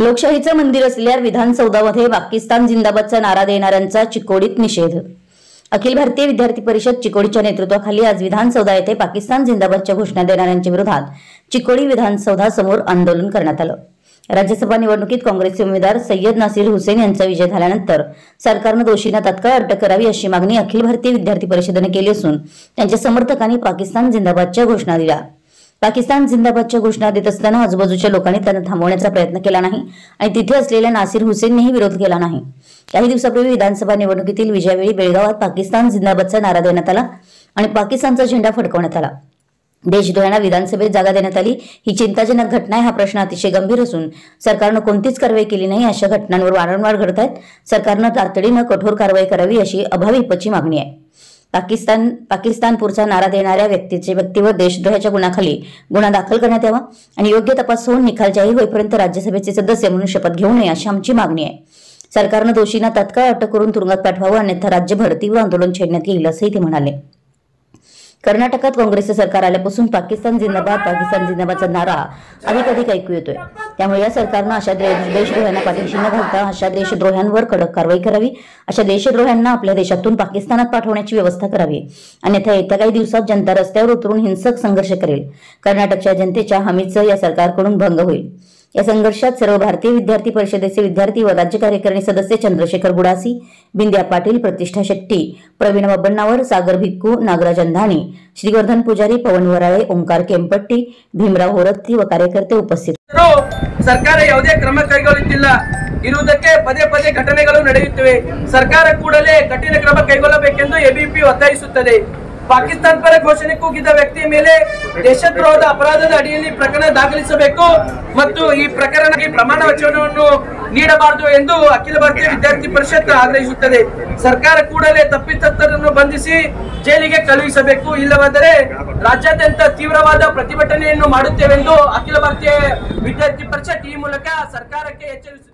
लोकशाहीचं मंदिर असलेल्या विधानसौधामध्ये पाकिस्तान जिंदाबादचा नारा देणाऱ्यांचा चिकोडीत निषेध। अखिल भारतीय विद्यार्थी परिषद चिकोडीच्या नेतृत्वाखाली आज विधानसौधा येथे पाकिस्तान जिंदाबादच्या घोषणा देणाऱ्यांच्या विरोधात चिकोडी विधानसौधासमोर आंदोलन करण्यात आलं। राज्यसभा निवडणुकीत काँग्रेसचे उमेदवार सय्यद नासिर हुसैन यांचा विजय झाल्यानंतर सरकारने दोषींना तात्काळ अटक करावी अशी मागणी अखिल भारतीय विद्यार्थी परिषदेने केली असून त्यांच्या समर्थकांनी पाकिस्तान जिंदाबादच्या घोषणा दिल्या। पाकिस्तान जिंदाबादच्या घोषणा देत असताना आजूबाजूच्या लोकांनी त्यांना थांबवण्याचा प्रयत्न केला नाही आणि तिथे असलेल्या नासिर हुसैननेही विरोध केला नाही। काही दिवसापूर्वी विधानसभा निवडणुकीतील विजयावेळी बेळगावात पाकिस्तान जिंदाबादचा नारा देण्यात आला आणि पाकिस्तानचा झेंडा फडकवण्यात आला। देशद्रोह्यांना विधानसभेत जागा देण्यात आली ही चिंताजनक घटना आहे। हा प्रश्न अतिशय गंभीर असून सरकारने कोणतीच कारवाई केली नाही। अशा घटनांवर वारंवार घडत आहेत। सरकारने तातडीने कठोर कारवाई करावी अशी अभाविपची मागणी आहे। पाकिस्तानपूरचा नारा देणाऱ्या व्यक्तीवर देशद्रोहाच्या गुन्ह्याखाली गुन्हा दाखल करण्यात यावा आणि योग्य तपास होऊन निकाल जाहीर होईपर्यंत राज्यसभेचे सदस्य म्हणून शपथ घेऊ नये अशी आमची मागणी आहे। सरकारने दोषींना तात्काळ अटक करून तुरुंगात पाठवावं अन्यथा राज्यभर तीव्र आंदोलन छेडण्यात येईल असंही ते म्हणाले। कर्नाटकात काँग्रेसचे सरकार आल्यापासून पाकिस्तान जिंदाबादचा नारा अधिक ऐकू येतोय। त्यामुळे या सरकारने अशा देशद्रोह्यांना पाठीशी न घालता अशा देशद्रोह्यांवर कडक कारवाई करावी। अशा देशद्रोह्यांना आपल्या देशातून पाकिस्तानात पाठवण्याची व्यवस्था करावी, अन्यथा येत्या काही दिवसात जनता रस्त्यावर उतरून हिंसक संघर्ष करेल। कर्नाटकच्या जनतेच्या हमीचं या सरकारकडून भंग होईल। या संघर्षात सर्व भारतीय विद्यार्थी परिषदेचे विद्यार्थी व राज्य कार्यकारिणी सदस्य चंद्रशेखर गुडासी, बिंद्या पाटील, प्रतिष्ठा शेट्टी, प्रवीण बब्बन्नावर, सागर भिक्कू, नागराज अंधानी, श्रीवर्धन पुजारी, पवन वराळे, ओंकार केंपट्टी, भीमराव होरत्ती व कार्यकर्ते उपस्थित। ಸರ್ಕಾರ ಯಾವುದೇ ಕ್ರಮ ಕೈಗೊಳ್ಳುತ್ತಿಲ್ಲ ಇರುವುದಕ್ಕೆ ಪದೇ ಪದೇ ಘಟನೆಗಳು ನಡೆಯುತ್ತಿವೆ। ಸರ್ಕಾರ ಕೂಡಲೇ ಕಠಿಣ ಕ್ರಮ ಕೈಗೊಳ್ಳಬೇಕೆಂದು ಎಬಿಪಿ ಒತ್ತಾಯಿಸುತ್ತದೆ। ಪಾಕಿಸ್ತಾನ ಪರ ಘೋಷಣೆ ಕೂಗಿದ ವ್ಯಕ್ತಿಯ ಮೇಲೆ ದೇಶದ್ರೋಹದ ಅಪರಾಧದ ಅಡಿಯಲ್ಲಿ ಪ್ರಕರಣ ದಾಖಲಿಸಬೇಕು ಮತ್ತು ಈ ಪ್ರಕರಣಕ್ಕೆ ಪ್ರಮಾಣ ವಚನವನ್ನು ನೀಡಬಾರದು ಎಂದು ಅಖಿಲ ಭಾರತೀಯ ವಿದ್ಯಾರ್ಥಿ ಪರಿಷತ್ ಆಗ್ರಹಿಸುತ್ತದೆ। ಸರ್ಕಾರ ಕೂಡಲೇ ತಪ್ಪಿತಸ್ಥರನ್ನು ಬಂಧಿಸಿ ಜೈಲಿಗೆ ಕಳುಹಿಸಬೇಕು, ಇಲ್ಲವಾದರೆ ರಾಜ್ಯಾದ್ಯಂತ ತೀವ್ರವಾದ ಪ್ರತಿಭಟನೆಯನ್ನು ಮಾಡುತ್ತೇವೆಂದು ಅಖಿಲ ಭಾರತೀಯ ವಿದ್ಯಾರ್ಥಿ ಪರಿಷತ್ ಈ ಮೂಲಕ ಸರ್ಕಾರಕ್ಕೆ ಎಚ್ಚರಿಸಿದೆ।